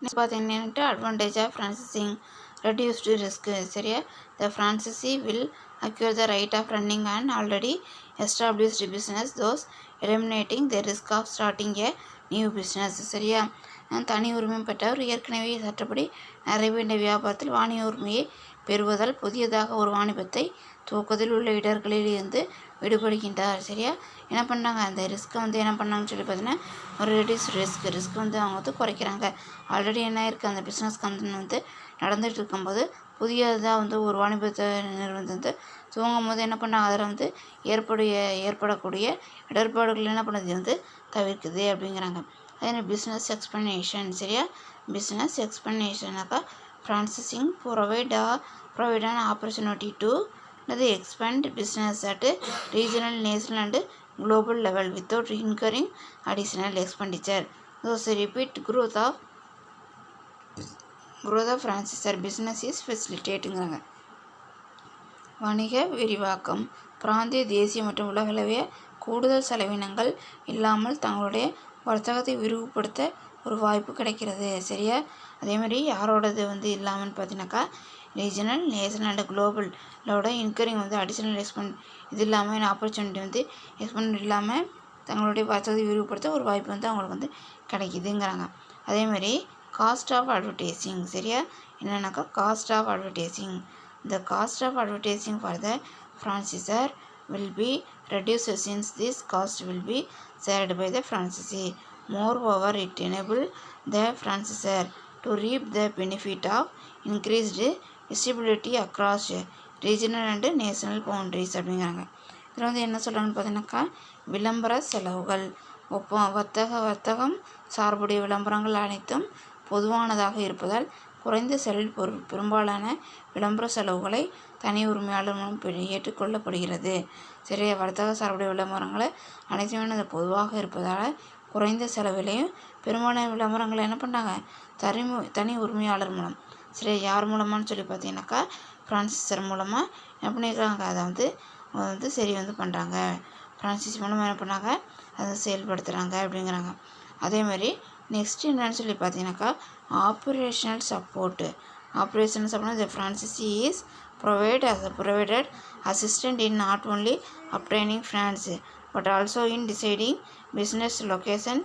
Next பார்த்தீங்கன்னா advantage of franchising reduced risk. சரியா, the franchisee will acquire the right of running and already established business thus eliminating the risk of starting a new business. சரியா, தனி உரிமை பெற்றவர் ஏற்கனவே சட்டப்படி நிறைவேண்ட வியாபாரத்தில் வாணிய உரிமையை பெறுவதால் புதியதாக ஒரு வாணிபத்தை துவக்கத்தில் உள்ள இடர்களில் இருந்து விடுபடுகின்றார். சரியா, என்ன பண்ணாங்க, அந்த ரிஸ்க்கை என்ன பண்ணாங்கன்னு சொல்லி பார்த்தீங்கன்னா ஒரு ரெடியூஸ் ரிஸ்க் அவங்க குறைக்கிறாங்க. ஆல்ரெடி என்ன இருக்குது, அந்த பிஸ்னஸ் கம்பெனி நடந்துகிட்டு இருக்கும்போது புதியதாக ஒரு வாணிபத்தை நிறுவனத்தை துவங்கும் போது என்ன பண்ணாங்க, அதில் ஏற்படக்கூடிய இடர்பாடுகள் என்ன பண்ணுது தவிர்க்குது அப்படிங்கிறாங்க. அதே பிஸ்னஸ் எக்ஸ்பென்ஷன். சரியா, பிஸ்னஸ் எக்ஸ்பென்ஷனாக்கா franchising provide an opportunity to expand business at regional, national and global level without incurring additional expenditure. Thus repeat growth of franchisor business is facilitating. வணிக விரிவாக்கம். பிராந்திய, தேசிய மற்றும் உலகளவிய கூடுதல் செலவினங்கள் இல்லாமல் தங்களுடைய வர்த்தகத்தை விரிவுபடுத்த ஒரு வாய்ப்பு கிடைக்கிறது. சரியா, அதேமாதிரி யாரோடது இல்லாமல் பார்த்தீங்கன்னாக்கா ரீஜனல், நேஷனல் அண்ட் குளோபலோட இன்கரிங் அடிஷ்னல் இது இல்லாமல் ஆப்பர்ச்சுனிட்டி எக்ஸ்பெண்ட் இல்லாமல் தங்களுடைய வர்த்தகத்தை விரிவுபடுத்த ஒரு வாய்ப்பு அவங்களுக்கு கிடைக்குதுங்கிறாங்க. அதேமாதிரி காஸ்ட் ஆஃப் அட்வர்டைஸிங். சரியா, என்னென்னாக்கா cost of advertising. The cost of advertising for the franchisor will be reduced since this cost will be shared by the franchisee. Moreover, it enables the franchisor to reap the benefit of increased visibility across regional and national boundaries அப்படிங்கிறாங்க. இதில் என்ன சொல்கிறாங்கன்னு பார்த்தீங்கன்னாக்கா விளம்பர செலவுகள். வர்த்தகம் சார்புடைய விளம்பரங்கள் அனைத்தும் பொதுவானதாக இருப்பதால் குறைந்த செலவில் பெரும்பாலான விளம்பர செலவுகளை தனி உரிமையாளர் மூலம் ஏற்றுக்கொள்ளப்படுகிறது. சரியா, வர்த்தக சார்புடைய விளம்பரங்களை அனைத்துமே பொதுவாக இருப்பதால் குறைந்த செலவிலையும் பெரும்பாலான விளம்பரங்களை என்ன பண்ணாங்க தனி உரிமையாளர் மூலம். சரி, யார் மூலமானு சொல்லி பார்த்தீங்கன்னாக்கா ஃப்ரான்சைசர் மூலமாக என்ன பண்ணியிருக்காங்க, அதை சரி பண்ணுறாங்க. ஃப்ரான்சைஸ் மூலமாக என்ன பண்ணாங்க, அதை செயல்படுத்துகிறாங்க அப்படிங்கிறாங்க. அதேமாதிரி நெக்ஸ்ட் என்னன்னு சொல்லி பார்த்தீங்கன்னாக்கா operational support. Operational support the franchisee is provided assistance in not only obtaining funds but also in deciding business location,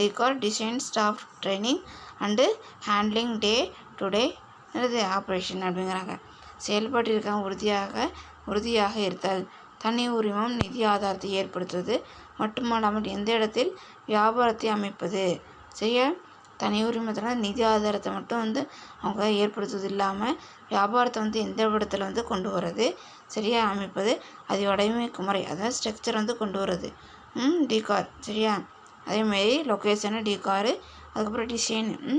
decor, design, staff training and handling day-to-day operation அப்படிங்கிறாங்க. செயல்பாட்டிற்காக உறுதியாக இருத்தல், தனி உரிமம், நிதி ஆதாரத்தை ஏற்படுத்துவது மட்டுமல்லாமல் எந்த இடத்தில் வியாபாரத்தை அமைப்பது. சரியா, தனி உரிமத்தில் நிதி ஆதாரத்தை மட்டும் அவங்க ஏற்படுத்துவது இல்லாமல் வியாபாரத்தை எந்த இடத்துல கொண்டு வர்றது, சரியா அமைப்பது, அது வடிவமைப்பு முறை, அதாவது ஸ்ட்ரக்சர் கொண்டு வர்றது. டிகார். சரியா, அதேமாரி லொக்கேஷனு டிகாரு, அதுக்கப்புறம் டிசைனு,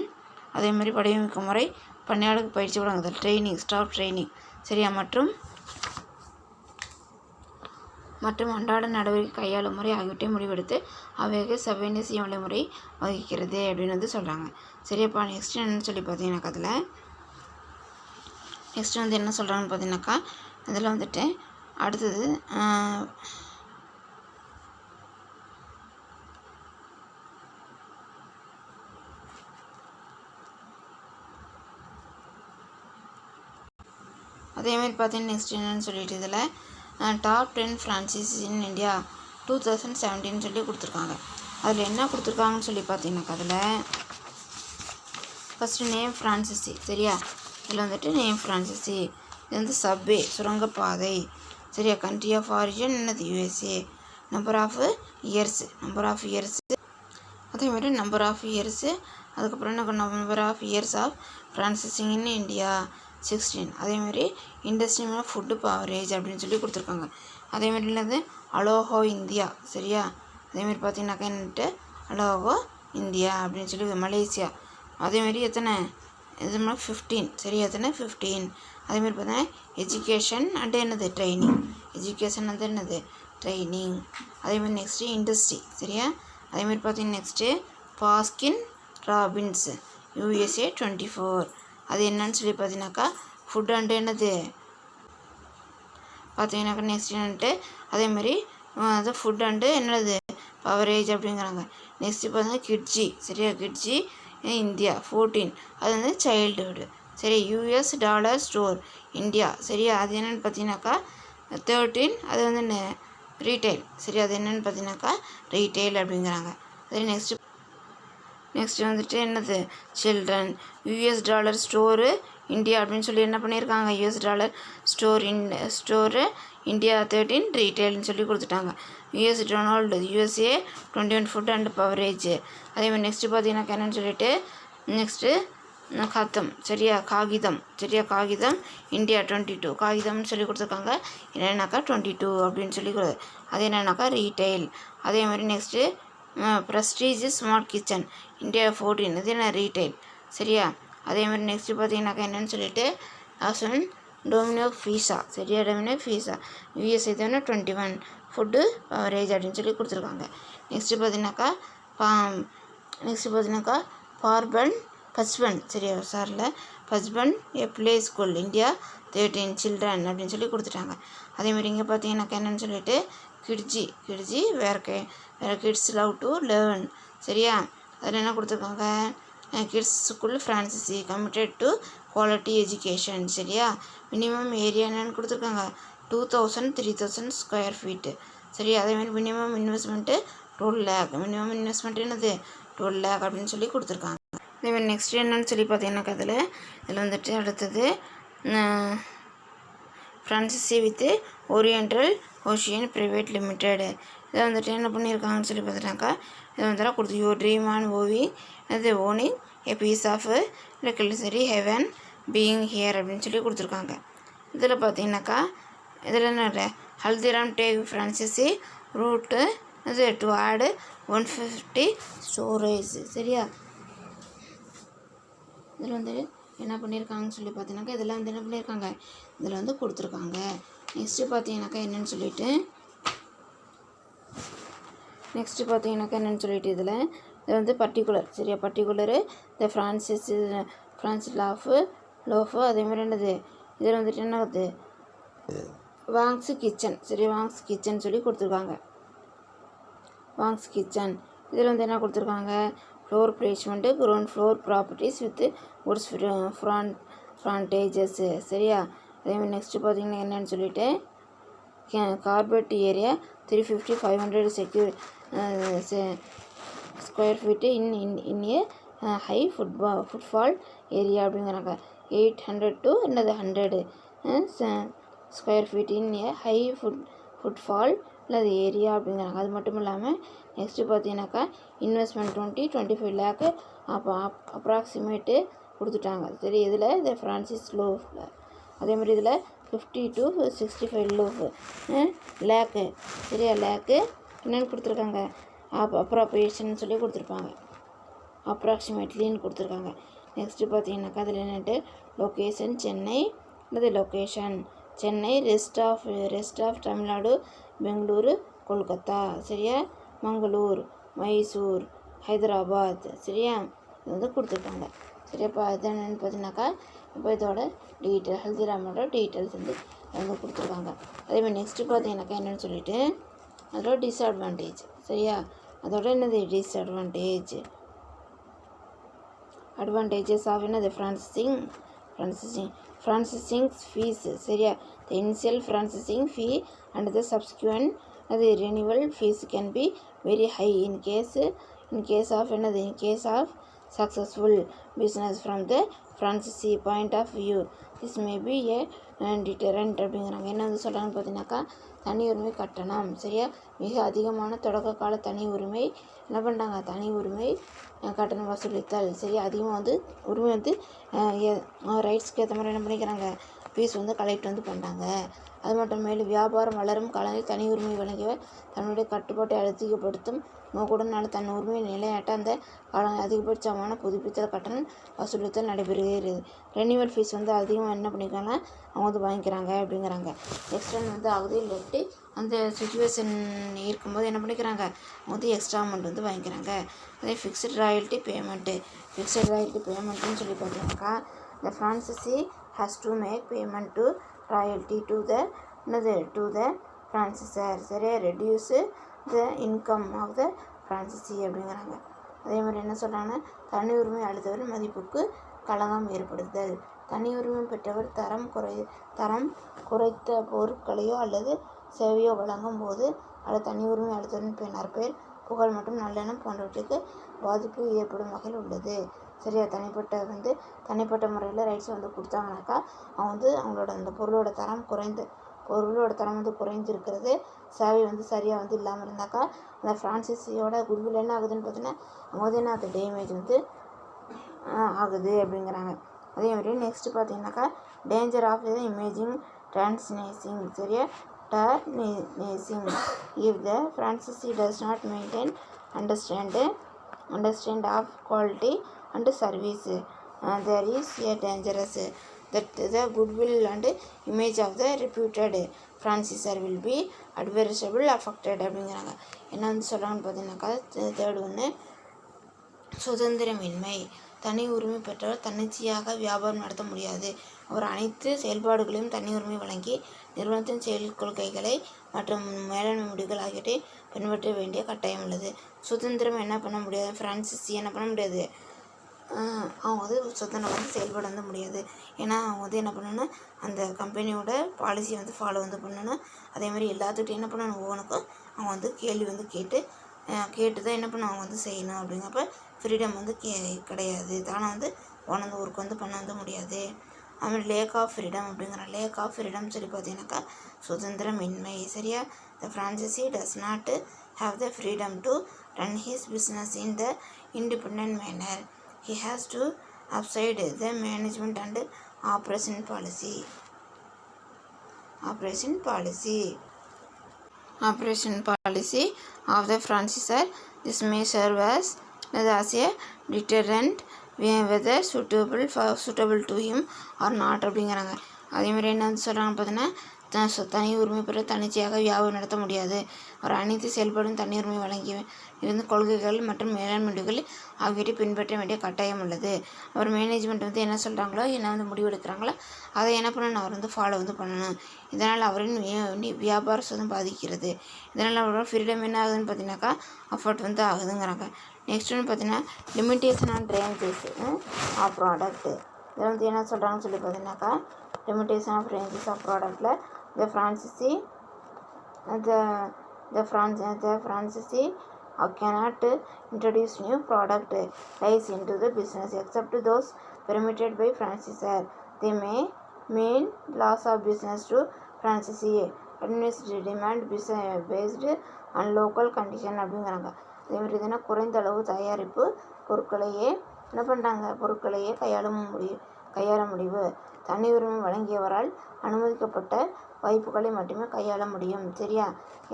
அதேமாதிரி வடிவமைப்பு முறை, பணியாளருக்கு பயிற்சி வழங்குதல், ட்ரைனிங், ஸ்டாஃப் ட்ரைனிங். சரியா, மற்றும் அன்றாட நடவடிக்கை கையாளும் முறை ஆகியவற்றை முடிவெடுத்து அவைக்கு செவ்வனே செய்ய வழிமுறை வகிக்கிறது அப்படின்னு சொல்கிறாங்க. சரியாப்பா, நெக்ஸ்ட் என்னன்னு சொல்லி பார்த்தீங்கன்னாக்கா அதில் நெக்ஸ்ட் என்ன சொல்கிறாங்கன்னு பார்த்தீங்கன்னாக்கா அதில் அடுத்தது அதேமாதிரி பார்த்தீங்கன்னா நெக்ஸ்ட் என்னன்னு சொல்லிட்டு இதில் டாப் 10 ஃப்ரான்ச்சைஸ் இன் இந்தியா 2017 சொல்லி கொடுத்துருக்காங்க. அதில் என்ன கொடுத்துருக்காங்கன்னு சொல்லி பார்த்தீங்கன்னாக்கா அதில் ஃபஸ்ட்டு நேம் ஃப்ரான்ச்சைசி. சரியா, இதில் நேம் ஃப்ரான்ச்சைசி, இது சப்வே சுரங்கப்பாதை. சரியா, கண்ட்ரி ஆஃப் ஆரிஜின் என்னது USA, நம்பர் ஆஃப் இயர்ஸு அதேமாதிரி நம்பர் ஆஃப் இயர்ஸு, அதுக்கப்புறம் என்ன number of years of franchising in India 16. அதேமாதிரி இண்டஸ்ட்ரி ஃபுட்டு பவரேஜ் அப்படின்னு சொல்லி கொடுத்துருக்காங்க. அதேமாதிரி என்னது அலோஹோ இந்தியா. சரியா, அதேமாதிரி பார்த்தீங்கன்னாக்கா என்னட்டு அலோஹோ இந்தியா அப்படின்னு சொல்லி மலேசியா. அதேமாதிரி எத்தனை 15. சரியா, எத்தனை 15. அதேமாதிரி பார்த்தீங்கன்னா எஜுகேஷன் அண்டு என்னது ட்ரைனிங், ட்ரைனிங். அதேமாதிரி நெக்ஸ்ட்டு இண்டஸ்ட்ரி. சரியா, அதேமாதிரி பார்த்தீங்கன்னா நெக்ஸ்ட்டு பாஸ்கின் ராபின்ஸ் USA 24. அது என்னன்னு சொல்லி பார்த்தீங்கன்னாக்கா ஃபுட் அண்டு என்னது பார்த்தீங்கன்னாக்கா நெக்ஸ்ட் என்னன்ட்டு அதேமாதிரி அது ஃபுட் அண்டு என்னது பவரேஜ் அப்படிங்கிறாங்க. நெக்ஸ்ட்டு பார்த்தீங்கன்னா கிட்ஜி. சரியா, கிட்ஜி இந்தியா 14 அது வந்து சைல்டுஹுட். சரி, யூஎஸ் டாலர் ஸ்டோர் இந்தியா. சரியா, அது என்னென்னு பார்த்தீங்கன்னாக்கா 13 அது வந்து ரீட்டைல். சரி, அது என்னென்னு பார்த்தீங்கன்னாக்கா ரீட்டைல் அப்படிங்கிறாங்க. சரி, நெக்ஸ்ட் வந்துட்டு என்னது children. US dollar store India அப்படின்னு சொல்லி என்ன பண்ணியிருக்காங்க, யூஎஸ் டாலர் ஸ்டோரு இந்தியா 13 ரீட்டைல்னு சொல்லி கொடுத்துட்டாங்க. US Donald USA 21 food and பவரேஜ். அதேமாதிரி நெக்ஸ்ட்டு பார்த்தீங்கன்னா என்னன்னு சொல்லிட்டு நெக்ஸ்ட்டு கத்தம். சரியா, காகிதம். சரியா, காகிதம் இந்தியா 22 காகிதம்னு சொல்லி கொடுத்துருக்காங்க. என்னென்னாக்கா 22 அப்படின்னு சொல்லி அது என்னென்னாக்கா ரீட்டைல். அதே மாதிரி next prestige smart kitchen India 14 இது என்ன ரீட்டைல். சரியா, அதே மாதிரி நெக்ஸ்ட்டு பார்த்தீங்கன்னாக்கா என்னென்னு சொல்லிட்டு ஆசன் டொமினோ பீஸா. சரியா, டொமினோ பீஸா யூஎஸ் இது 21 ஃபுட்டு பவரேஜ் அப்படின்னு சொல்லி கொடுத்துருக்காங்க. நெக்ஸ்ட்டு பார்த்தீங்கன்னாக்கா பார்பன் ஹஸ்பண்ட். சரியா, husband play school India 13 children அப்படின்னு சொல்லி கொடுத்துட்டாங்க. அதேமாதிரி இங்கே பார்த்தீங்கன்னாக்கா என்னென்னு சொல்லிட்டு கிட்ஜி வேறு கிட்ஸ் லவ் டு லேர்ன். சரியா, அதில் என்ன கொடுத்துருக்காங்க, kids school franchisee committed to quality education. சரியா, மினிமம் ஏரியா என்னென்னு கொடுத்துருக்காங்க 2000 3000 ஸ்கொயர் ஃபீட்டு. சரி, அதேமாதிரி minimum investment 12 lakh. Minimum investment என்னது 12 lakh அப்படின்னு சொல்லி கொடுத்துருக்காங்க. அதேமாதிரி நெக்ஸ்ட் என்னன்னு சொல்லி பார்த்தீங்கன்னாக்கா இதில் வந்துட்டு அடுத்தது franchisee with oriental ocean private limited. இதை வந்துட்டு என்ன பண்ணியிருக்காங்கன்னு சொல்லி பார்த்துட்டாக்கா இதை வந்து கொடுத்து யூ ட்ரீம் ஆன் இது ஓனிங் ஏ பீஸ் ஆஃப் சரி ஹெவன் பீயிங் ஹியர் அப்படின்னு சொல்லி கொடுத்துருக்காங்க. இதில் பார்த்தீங்கன்னாக்கா இதில் என்ன ஹல்திராம் டேக் ஃப்ரான்சிசி ரூட்டு இது டு ஆடு 150 ஸ்டோரேஜ். சரியா, இதில் வந்து என்ன பண்ணியிருக்காங்கன்னு சொல்லி பார்த்தீங்கன்னாக்கா இதில் வந்து என்ன பண்ணியிருக்காங்க, இதில் வந்து கொடுத்துருக்காங்க. நெக்ஸ்ட்டு பார்த்தீங்கன்னாக்கா என்னென்னு சொல்லிட்டு இதில் இது வந்து பர்டிகுலர். சரியா, பர்டிகுலரு இந்த ஃப்ரான்சிஸ் லோஃபு அதேமாதிரி என்னது இதில் வந்துட்டு என்ன ஆகுது வாங்ஸ் கிச்சன். சரி, வாங்ஸ் கிச்சன் சொல்லி கொடுத்துருக்காங்க. வாங்ஸ் கிச்சன் இதில் வந்து என்ன கொடுத்துருக்காங்க, floor placement ground floor properties with goods frontages. சரியா, அதேமாதிரி நெக்ஸ்ட்டு பார்த்தீங்கன்னா என்னென்னு சொல்லிட்டு carpet area 350 500 square feet in a high footfall area அப்படிங்கிறாங்க. 800 to 100 square feet in a high footfall அல்லது ஏரியா அப்படிங்கிறாங்க. அது மட்டும் இல்லாமல் நெக்ஸ்ட்டு பார்த்தீங்கன்னாக்கா இன்வெஸ்ட்மெண்ட் 25 lakh அப்ராக்சிமேட்டு கொடுத்துட்டாங்க. சரி, இதில் இந்த ஃப்ரான்சிஸ் லோஃபில் அதேமாதிரி இதில் 50 to 65 லேக்கு. சரியா, லேக்கு என்னென்னு கொடுத்துருக்காங்க அப்ராப்ரியேஷன் சொல்லி கொடுத்துருப்பாங்க. அப்ராக்சிமேட்லின்னு கொடுத்துருக்காங்க. நெக்ஸ்ட்டு பார்த்தீங்கன்னாக்கா அதில் என்னென்ட்டு location Chennai location Chennai rest of Tamil Nadu Bengaluru Kolkata. சரியா, மங்களூர் மைசூர் ஹைதராபாத். சரியா, இது வந்து கொடுத்துருக்காங்க. சரியா, இப்போ அது என்னென்னு பார்த்தீங்கன்னாக்கா இப்போ இதோட ஹல்திராமோட டீட்டெயில்ஸ் வந்து கொடுத்துருக்காங்க. அதேமாதிரி நெக்ஸ்ட்டு பார்த்தீங்கன்னாக்கா என்னென்னு சொல்லிட்டு அதோட டிஸ்அட்வான்டேஜ். சரியா, அதோட என்னது அட்வான்டேஜஸ் ஆஃப் என்னது ஃப்ரான்சிசிங் ஃபீஸ். சரியா, the initial franchising fee and the subsequent renewal fees can be very high in case of successful business. From the franchisee point of view, this may be a deterrent அப்படிங்கிறாங்க. என்ன வந்து சொல்கிறாங்கன்னு பார்த்தீங்கன்னாக்கா தனி உரிமை கட்டணம். சரியா, மிக அதிகமான தொடக்க கால தனி உரிமை என்ன பண்ணுறாங்க, தனி உரிமை கட்டணம் வசூலித்தல். சரியா, அதிகமாக வந்து உரிமை வந்து ரைட்ஸ்க்கு ஏற்ற மாதிரி என்ன பண்ணிக்கிறாங்க ஃபீஸ் வந்து கலெக்ட் வந்து பண்ணுறாங்க. அது மட்டும் மேலும் வியாபாரம் வளரும் காலங்களில் தனி உரிமை வழங்கியவர் தன்னுடைய கட்டுப்பாட்டை அதிகப்படுத்தும் நோக்குடன் தன் உரிமையை நிலைநாட்ட அந்த அதிகபட்சமான புதுப்பித்தல் கட்டணம் வசூலித்தல் நடைபெறுகிறது. ரெனிவல் ஃபீஸ் வந்து அதிகமாக என்ன பண்ணிக்கிறாங்க அவங்க வந்து வாங்கிக்கிறாங்க அப்படிங்கிறாங்க. எக்ஸ்டெண்ட் வந்து ஆகுது இல்லாட்டி அந்த சுச்சுவேஷன் இருக்கும்போது என்ன பண்ணிக்கிறாங்க அவங்க வந்து எக்ஸ்ட்ரா அமௌண்ட் வந்து வாங்கிக்கிறாங்க. அதே ஃபிக்ஸ்டு ராயல்ட்டி பேமெண்ட்டுன்னு சொல்லி பார்த்தீங்கன்னாக்கா the franchisee has to make payment to royalty to the franchisor. சரியா, reduce the income of the franchisee அப்படிங்கிறாங்க. அதே மாதிரி என்ன சொல்கிறாங்கன்னா, தனி உரிமை அளித்தவரின் மதிப்புக்கு களங்கம் ஏற்படுத்துதல். தனி உரிமை பெற்றவர் தரம் குறைத்த பொருட்களையோ அல்லது சேவையோ வழங்கும் போது அல்லது தனி உரிமை அளித்தவரின் நற்பெயர், புகழ் மற்றும் நல்லெண்ணம் போன்றவற்றுக்கு பாதிப்பு ஏற்படும் வகையில் உள்ளது. சரியா? தனிப்பட்ட முறையில் ரைட்ஸ் கொடுத்தாங்கனாக்கா அவங்க அவங்களோட அந்த பொருளோட தரம் குறைஞ்சிருக்கிறது, சேவை சரியாக இல்லாமல் இருந்தாக்கா அந்த ஃப்ரான்சைசியோட குட்வில் என்ன ஆகுதுன்னு பார்த்தீங்கன்னா அவங்க என்ன அது டேமேஜ் ஆகுது அப்படிங்கிறாங்க. அதே மாதிரி நெக்ஸ்ட் பார்த்தீங்கன்னாக்கா டேஞ்சர் ஆஃப் இமேஜிங் டிரான்ஸ்நேசிங். சரியா? Tarnishing. If the franchisee does not maintain understand of quality and service, there is a dangerous that the goodwill and image of the reputed franchisor will be adversely affected அப்படிங்கிறாங்க. என்ன சொல்கிறாங்கன்னு பார்த்தீங்கன்னாக்கா third ஒன்று, சுதந்திரமின்மை. தனி உரிமை பெற்றவர் தன்னிச்சையாக வியாபாரம் நடத்த முடியாது. அவர் அனைத்து செயல்பாடுகளையும் தனி உரிமை வழங்கி நிறுவனத்தின் செயல் கொள்கைகளை மற்றும் மேலாண்மை முடிவுகள் ஆகியவற்றை பின்பற்ற வேண்டிய கட்டாயம் உள்ளது. சுதந்திரம் என்ன பண்ண முடியாது, ஃப்ரான்சைசி என்ன பண்ண முடியாது, அவங்க சுதந்திரம் செயல்பட முடியாது. ஏன்னா அவங்க என்ன பண்ணணும்னா அந்த கம்பெனியோட பாலிசியை ஃபாலோ பண்ணணும். அதே மாதிரி எல்லாத்துக்கிட்டையும் என்ன பண்ணணும், ஒவ்வொன்றுக்கும் அவங்க கேள்வி கேட்டு தான் என்ன பண்ணணும் அவங்க செய்யணும். அப்படிங்கிறப்ப ஃப்ரீடம் கிடையாது. தானே ஒர்க் பண்ண முடியாது. அதுமாதிரி லேக் ஆஃப் ஃப்ரீடம் அப்படிங்கிறாங்க. லேக் ஆஃப் ஃப்ரீடம் சொல்லி பார்த்தீங்கன்னாக்கா சுதந்திரமின்மை. சரியா? த franchisee does not have the freedom to run his business in the independent manner. He has to upside the management and operation policy of the franchisor. This may serve as a deterrent whether suitable to him or not அப்படிங்கிறாங்க. அதேமாதிரி என்ன சொல்கிறாங்க பார்த்தீங்கன்னா, தனி உரிமை பெற தன்னிச்சையாக வியாபாரம் நடத்த முடியாது. அவர் அனைத்து செயல்பாடும் தனி உரிமை வழங்கி இருந்து கொள்கைகள் மற்றும் மேலாண்மை முடிவுகள் ஆகியவற்றை பின்பற்ற வேண்டிய கட்டாயம் உள்ளது. அவர் மேனேஜ்மெண்ட் என்ன சொல்கிறாங்களோ, என்ன முடிவெடுக்கிறாங்களோ அதை என்ன பண்ணணும், அவர் ஃபாலோ பண்ணணும். இதனால் அவரின் வியாபாரம் பாதிக்கிறது. இதனால் அவரோட ஃப்ரீடம் என்ன ஆகுதுன்னு பார்த்தீங்கன்னாக்கா அஃபோர்ட் ஆகுதுங்கிறாங்க. நெக்ஸ்ட் பார்த்தீங்கன்னா limitation and ranges of product. இதில் என்ன சொல்கிறாங்கன்னு சொல்லி பார்த்தீங்கன்னாக்கா லிமிட்டேஷன் ஆஃப் ரேஞ்சஸ் ஆஃப் ப்ராடக்டில் the franchisee cannot introduce new product lines into the business except those permitted by franchisor. They may mean loss of business to franchisee. Administrative demand based on local condition அப்படிங்கிறாங்க. அதே மாதிரி குறைந்த அளவு தயாரிப்பு பொருட்களையே கையாள முடிவு. தனி உரிமை வழங்கியவரால் அனுமதிக்கப்பட்ட வாய்ப்புகளை மட்டுமே கையாள முடியும். சரியா?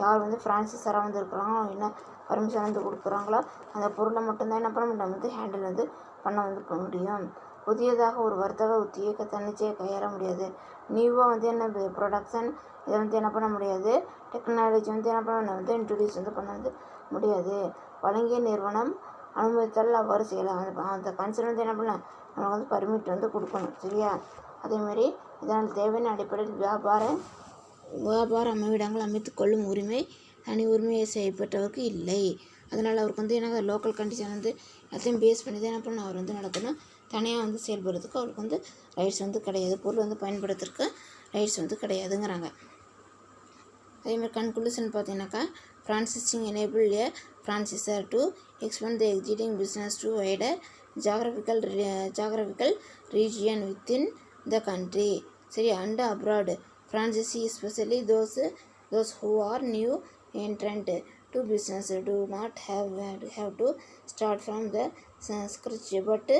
யார் ஃப்ரான்சைஸராக இருக்கிறாங்களோ, என்ன பர்மிஷன் கொடுக்குறாங்களோ அந்த பொருளை மட்டும்தான் என்ன பண்ண முடியும், ஹேண்டில் பண்ண முடியும். புதியதாக ஒரு வர்த்தக உத்தியை தன்னிச்சையாக கையாள முடியாது. நியூவாக என்னது ப்ரொடக்ஷன் இதை என்ன பண்ண முடியாது, டெக்னாலஜி என்ன பண்ண இன்ட்ரடியூஸ் பண்ண முடியாது. வழங்கிய நிறுவனம் அனுமதித்தால் அவ்வாறு செய்யலாம். அந்த கன்சர்ன் என்ன பண்ணலாம், நமக்கு பர்மிட் கொடுக்கணும். சரியா? அதேமாதிரி இதனால் தேவையான அடிப்படையில் வியாபார அமைவிடங்கள் அமைத்து கொள்ளும் உரிமை தனி உரிமையை செய்யப்பட்டவருக்கு இல்லை. அதனால் அவருக்கு என்ன லோக்கல் கண்டிஷன் எல்லாத்தையும் பேஸ் பண்ணி தான் என்ன பண்ணணும், அவர் நடக்கணும். தனியாக செயல்படுறதுக்கு அவருக்கு ரைட்ஸ் கிடையாது. பொருள் பயன்படுத்துறதுக்கு ரைட்ஸ் கிடையாதுங்கிறாங்க. அதேமாதிரி கன்க்ளூஷன் பார்த்தீங்கன்னாக்கா franchising enable a franchisor to expand the existing business to wider geographical region within the country. சரி, and abroad. Franchisee, especially those who are new entrant to business, do not have to start from the scratch but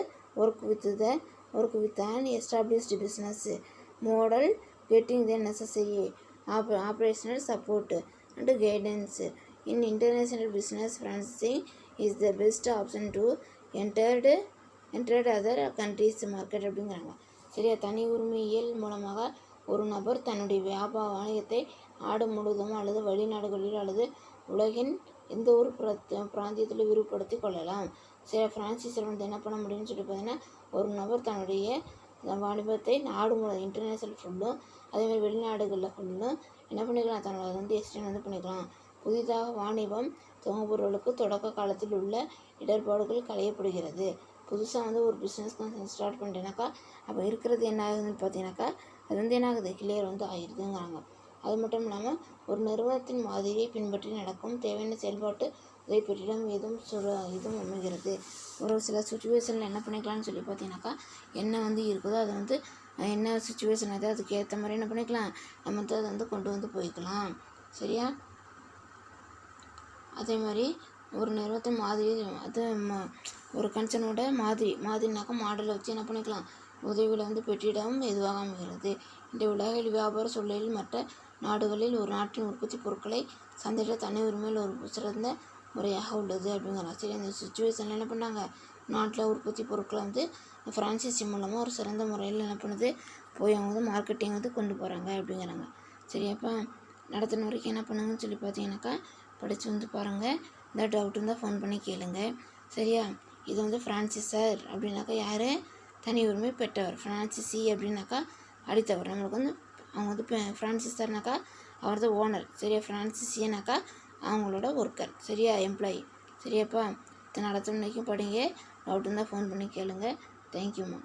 work with an established business model, getting the necessary operational support and guidance. In international business, franchising is the best option to entered other countries market அப்படிங்கிறாங்க. சரியா? தனி உரிமையியல் மூலமாக ஒரு நபர் தன்னுடைய வியாபார வணிகத்தை நாடு முழுவதும் அல்லது வெளிநாடுகளில் அல்லது உலகின் எந்த ஒரு பிராந்தியத்தில் விரிவுபடுத்தி கொள்ளலாம். சரி, ஃப்ரான்சைசர் என்ன பண்ண முடியும்னு சொல்லி பார்த்தீங்கன்னா, ஒரு நபர் தன்னுடைய வாணிபத்தை நாடு முழுவதும் இன்டர்நேஷ்னல் ஃபுல்லும் அதேமாதிரி வெளிநாடுகளில் ஃபுல்லும் என்ன பண்ணிக்கலாம், தன்னோட எக்ஸ்டெண்ட் பண்ணிக்கலாம். புதிதாக வாணிபம் துவங்குபவர்களுக்கு தொடக்க காலத்தில் உள்ள இடர்பாடுகள் களையப்படுகிறது. புதுசாக ஒரு பிஸ்னஸ் ஸ்டார்ட் பண்ணிட்டேனாக்கா அப்போ இருக்கிறது என்ன ஆகுதுன்னு பார்த்தீங்கன்னாக்கா அது என்ன ஆகுது, கிளியர் ஆகிடுதுங்கிறாங்க. அது மட்டும் இல்லாமல் ஒரு நிறுவனத்தின் மாதிரியை பின்பற்றி நடக்கும் தேவையான செயல்பாட்டு உதவிப்பெற்றிடம் இதுவும் அமைகிறது. ஒரு சில சுச்சுவேஷனில் என்ன பண்ணிக்கலாம்னு சொல்லி பார்த்தீங்கன்னாக்கா என்ன இருக்குதோ அதை என்ன சுச்சுவேஷன் அது அதுக்கு ஏற்ற மாதிரி என்ன பண்ணிக்கலாம், நம்ம அதை கொண்டு போய்க்கலாம். சரியா? அதே மாதிரி ஒரு நிறுவனத்தின் மாதிரி அது ஒரு கன்சர்னோட மாதிரினாக்கா மாடலை வச்சு என்ன பண்ணிக்கலாம், உதவிகளை பெற்றிடம் எதுவாக அமைகிறது. இந்த உலகில் வியாபார சூழலில் மற்ற நாடுகளில் ஒரு நாட்டின் உற்பத்தி பொருட்களை சந்தையிட தனி உரிமையில் ஒரு சிறந்த முறையாக உள்ளது அப்படிங்கிறாங்க. சரி, அந்த சுச்சுவேஷனில் என்ன பண்ணாங்க, நாட்டில் உற்பத்தி பொருட்களை ஃப்ரான்ச்சைசி மூலமாக ஒரு சிறந்த முறையில் என்ன பண்ணுது போய் அவங்க மார்க்கெட்டிங் கொண்டு போகிறாங்க அப்படிங்கிறாங்க. சரியாப்பா? நடத்தின வரைக்கும் என்ன பண்ணுங்கன்னு சொல்லி பார்த்தீங்கன்னாக்கா படித்து பாருங்கள். இந்த டவுட் இருந்தால் ஃபோன் பண்ணி கேளுங்க. சரியா? இது ஃப்ரான்சிசர் அப்படின்னாக்கா யார், தனி உரிமை பெற்றவர். ஃப்ரான்சிசி அப்படின்னாக்கா அடித்தவர். நம்மளுக்கு அவங்க ஃப்ரான்சிசர்னாக்கா அவர் தான் ஓனர். சரியா? ஃப்ரான்சிசினாக்கா அவங்களோட ஒர்க்கர். சரியா? எம்ப்ளாயி. சரியாப்பா? இத்தனை நடத்தின வரைக்கும் படிங்க. டவுட் இருந்தால் ஃபோன் பண்ணி கேளுங்க. தேங்க்யூம்மா.